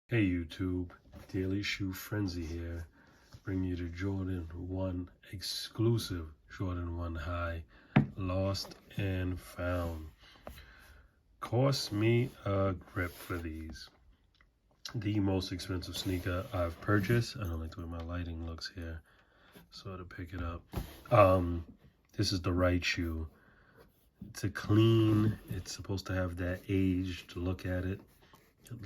Hey YouTube, Dailyshoefrenzy here, bringing you the Jordan 1 exclusive Jordan 1 High, lost and found. Cost me a grip for these. The most expensive sneaker I've purchased. I don't like the way my lighting looks here, so to pick it up. This is the right shoe. It's a clean, it's supposed to have that aged look at it.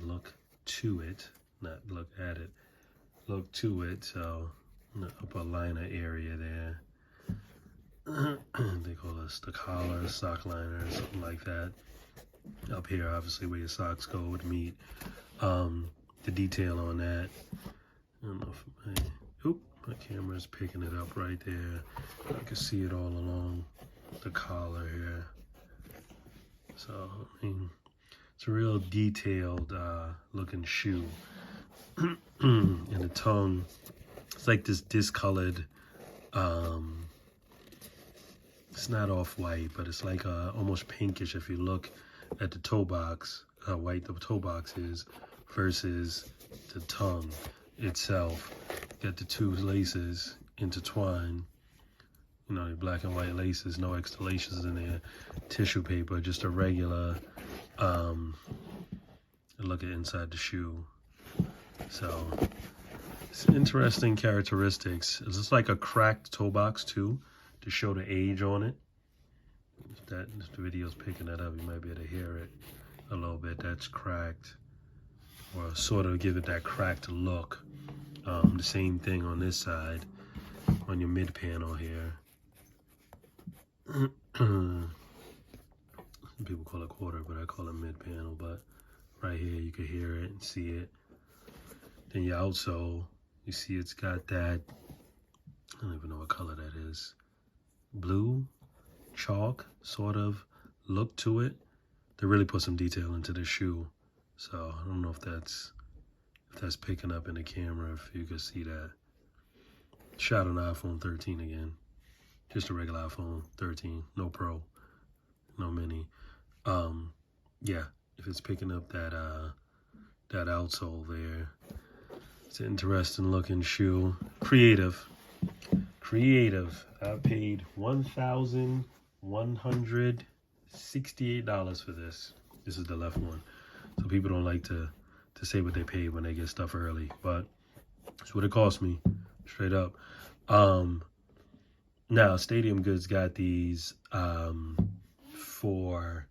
Look to it, not look at it, look to it. So in the upper liner area there, they call this the collar, sock liner, something like that. Up here, obviously where your socks go would meet. The detail on that, I don't know if my camera's picking it up right there. I can see it all along the collar here. So I mean, it's a real detailed looking shoe. And the tongue, it's like this discolored, it's not off-white, but it's like almost pinkish if you look at the toe box, how white the toe box is versus the tongue itself. Got the two laces intertwined, you know, the black and white laces, no extra laces in there, tissue paper, just a regular look at inside the shoe. So it's interesting characteristics. It's just like a cracked toe box too, to show the age on it. If the video's picking that up, you might be able to hear it a little bit. That's cracked, or sort of give it that cracked look. The same thing on this side, on your mid panel here. People call it quarter, but I call it mid panel. But right here, you can hear it and see it. Then your outsole, you see it's got that, I don't even know what color that is, blue, chalk sort of look to it. They really put some detail into the shoe. So I don't know if that's picking up in the camera, if you can see that. Shot on iPhone 13 again. Just a regular iPhone 13, no Pro, no Mini. Yeah, if it's picking up that outsole there. It's an interesting looking shoe. Creative. I paid $1,168 for this. This is the left one. So people don't like to say what they paid when they get stuff early, but it's what it cost me, straight up. Now Stadium Goods got these for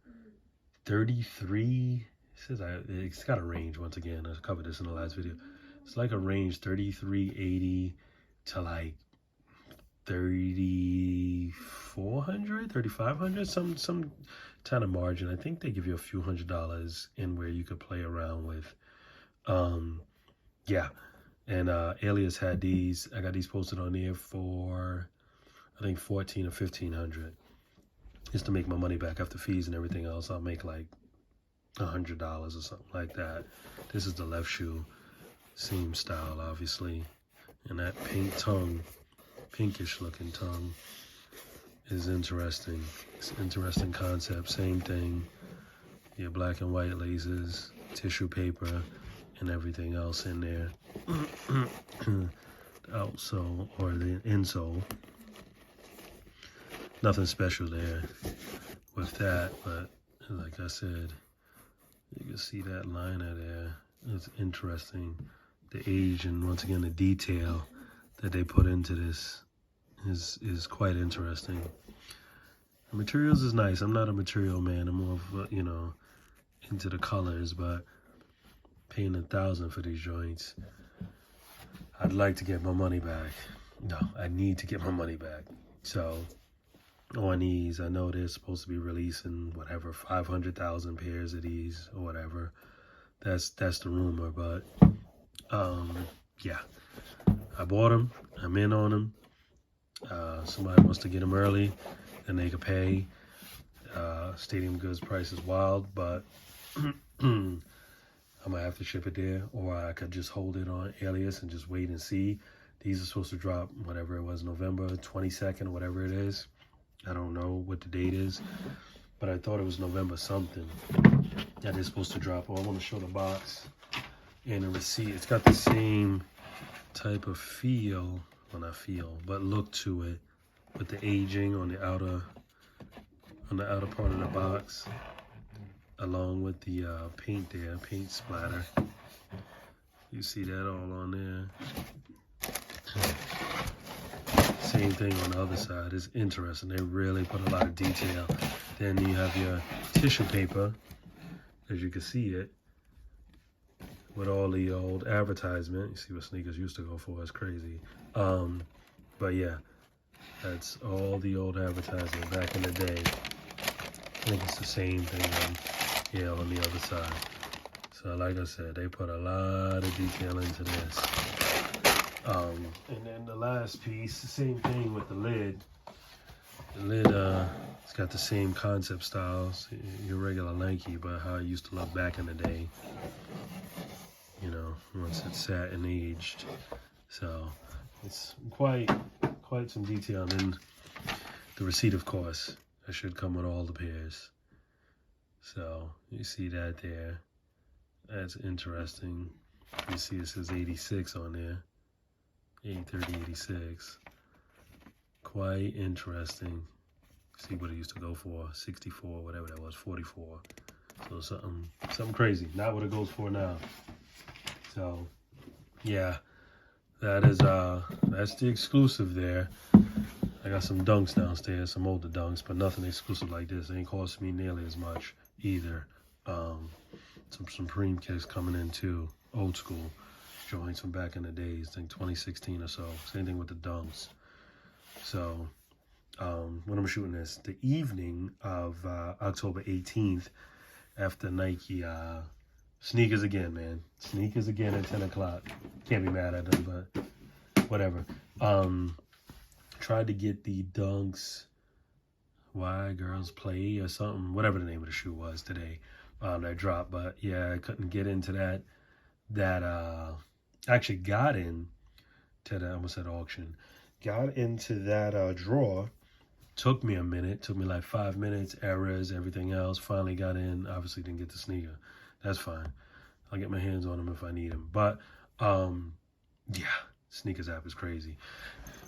33. It's got a range once again. I covered this in the last video. It's like a range 33.80 to like 3,400, 3,500, some kind of margin. I think they give you a few $100s in where you could play around with. Yeah, and Alias had these. I got these posted on there for I think 1,400 or 1,500, just to make my money back after fees and everything else. I'll make like $100 or something like that. This is the left shoe. Seam style, obviously, and that pink tongue, pinkish looking tongue, is interesting. It's an interesting concept. Same thing, your black and white laces, tissue paper, and everything else in there. The outsole or the insole, nothing special there with that, but like I said, you can see that liner there. It's interesting. The age and once again the detail that they put into this is quite interesting. The materials is nice. I'm not a material man. I'm more of into the colors, but paying $1,000 for these joints, I'd like to get my money back. No, I need to get my money back. So on these, I know they're supposed to be releasing whatever 500,000 pairs of these or whatever. That's the rumor, but yeah, I bought them. I'm in on them. Somebody wants to get them early, then they could pay. Stadium Goods price is wild, but I might have to ship it there, or I could just hold it on Alias and just wait and see. These are supposed to drop whatever it was, November 22nd, whatever it is. I don't know what the date is, but I thought it was November something that is supposed to drop. Oh, I want to show the box. And the receipt, it's got the same type of feel, well not feel, but look to it, with the aging on the outer part of the box, along with the paint there, paint splatter. You see that all on there. Same thing on the other side. It's interesting. They really put a lot of detail. Then you have your tissue paper, as you can see it, with all the old advertisement. You see what sneakers used to go for. It's crazy. But yeah, that's all the old advertisement back in the day. I think it's the same thing on the other side. So like I said, they put a lot of detail into this. And then the last piece, the same thing with the lid. The lid, it's got the same concept styles, your regular Nike, but how it used to look back in the day. You know, once it's sat and aged. So it's quite some detail. And then the receipt, of course, that should come with all the pairs. So you see that there. That's interesting. You see it says 86 on there. 830-86. Quite interesting. See what it used to go for. 64, whatever that was, 44. So something crazy. Not what it goes for now. So yeah, that is that's the exclusive there. I got some dunks downstairs, some older dunks, but nothing exclusive like this. It ain't cost me nearly as much either. Some Supreme kicks coming in too, old school joints from back in the days, I think 2016 or so. Same thing with the dunks. So when I'm shooting this, the evening of October 18th, after Nike sneakers again, man. Sneakers again at 10 o'clock. Can't be mad at them, but whatever. Tried to get the Dunks Why Girls Play or something, whatever the name of the shoe was today, that dropped. But yeah, I couldn't get into that. Actually got in to the, I almost said auction. Got into that drawer. Took me a minute, took me like 5 minutes, errors, everything else. Finally got in, obviously didn't get the sneaker. That's fine. I'll get my hands on them if I need them. But yeah, sneakers app is crazy.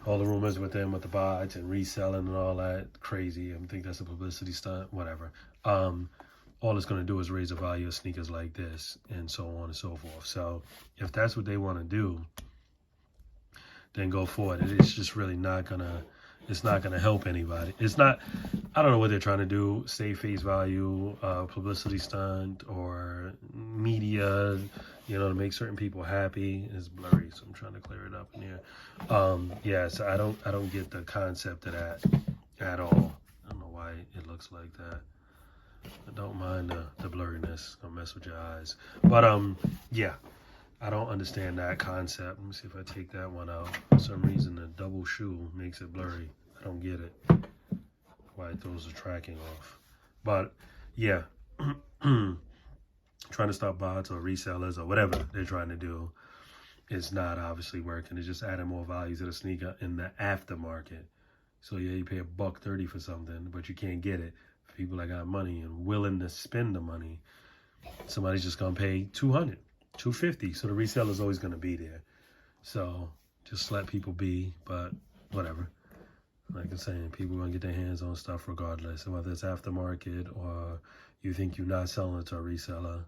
All the rumors with them, with the bots and reselling and all that, crazy. I think that's a publicity stunt, whatever. All it's going to do is raise the value of sneakers like this and so on and so forth. So if that's what they want to do, then go for it. It's just really not going to, it's not going to help anybody. It's not, I don't know what they're trying to do, save face value, publicity stunt, or media, you know, to make certain people happy. It's blurry, so I'm trying to clear it up in here. Yeah, so I don't get the concept of that at all. I don't know why it looks like that. I don't mind the blurriness. Don't mess with your eyes. But yeah, I don't understand that concept. Let me see if I take that one out. For some reason, the double shoe makes it blurry. I don't get it. Why it throws the tracking off. But yeah, trying to stop bots or resellers or whatever they're trying to do, it's not obviously working. It's just adding more value to the sneaker in the aftermarket. So yeah, you pay $130 for something, but you can't get it. For people that got money and willing to spend the money, somebody's just gonna pay $200, $250. So the reseller's always gonna be there. So just let people be, but whatever. Like I'm saying, people are gonna get their hands on stuff regardless. And whether it's aftermarket or you think you're not selling it to a reseller,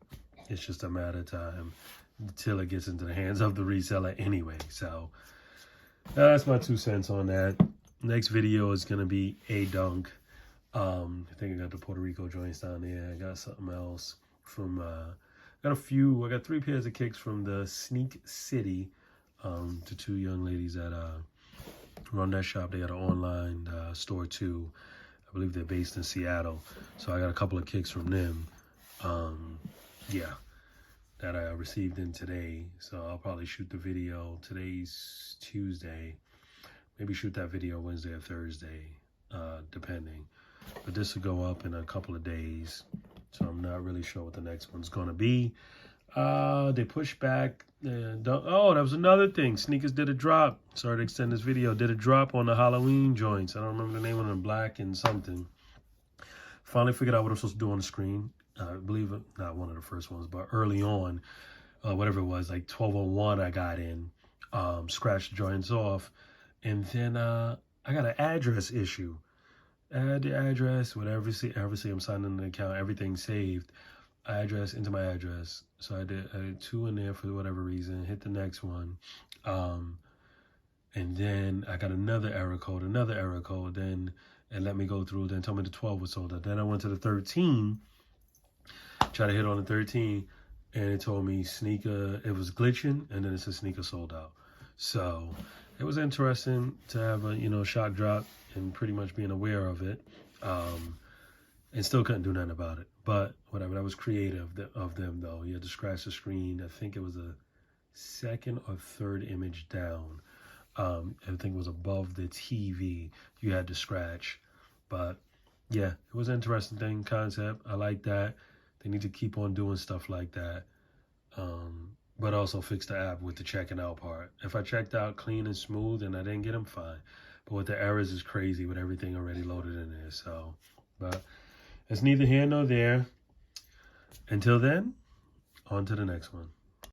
it's just a matter of time until it gets into the hands of the reseller anyway. So that's my 2 cents on that. Next video is gonna be a dunk. I think I got the Puerto Rico joints down there. I got something else from I got 3 pairs of kicks from the Sneak City, to 2 young ladies that run that shop. They got an online store too. I believe they're based in Seattle. So I got a couple of kicks from them. Yeah, that I received in today. So I'll probably shoot the video. Today's Tuesday. Maybe shoot that video Wednesday or Thursday, depending. But this will go up in a couple of days. So I'm not really sure what the next one's going to be. They pushed back. Oh, that was another thing. Sneakers did a drop. Sorry to extend this video. Did a drop on the Halloween joints. I don't remember the name of them. Black and something. Finally figured out what I'm supposed to do on the screen. I believe it, not one of the first ones, but early on. whatever it was, like 1201 I got in, scratched the joints off, and then I got an address issue. Add the address, whatever. Obviously I'm signing the account, everything saved. Address into my address. So I did 2 in there for whatever reason. Hit the next one, and then I got another error code. Then it let me go through. Then told me the 12 was sold out. Then I went to the 13. Tried to hit on the 13, and it told me sneaker. It was glitching, and then it said sneaker sold out. So it was interesting to have a shock drop and pretty much being aware of it, and still couldn't do nothing about it. But whatever, that was creative of them though. You had to scratch the screen. I think it was a second or third image down. Everything was above the TV. You had to scratch, but yeah, it was an interesting concept. I like that. They need to keep on doing stuff like that. But also fix the app with the checking out part. If I checked out clean and smooth and I didn't get them, fine. But with the errors is crazy with everything already loaded in there. So, but it's neither here nor there. Until then, on to the next one.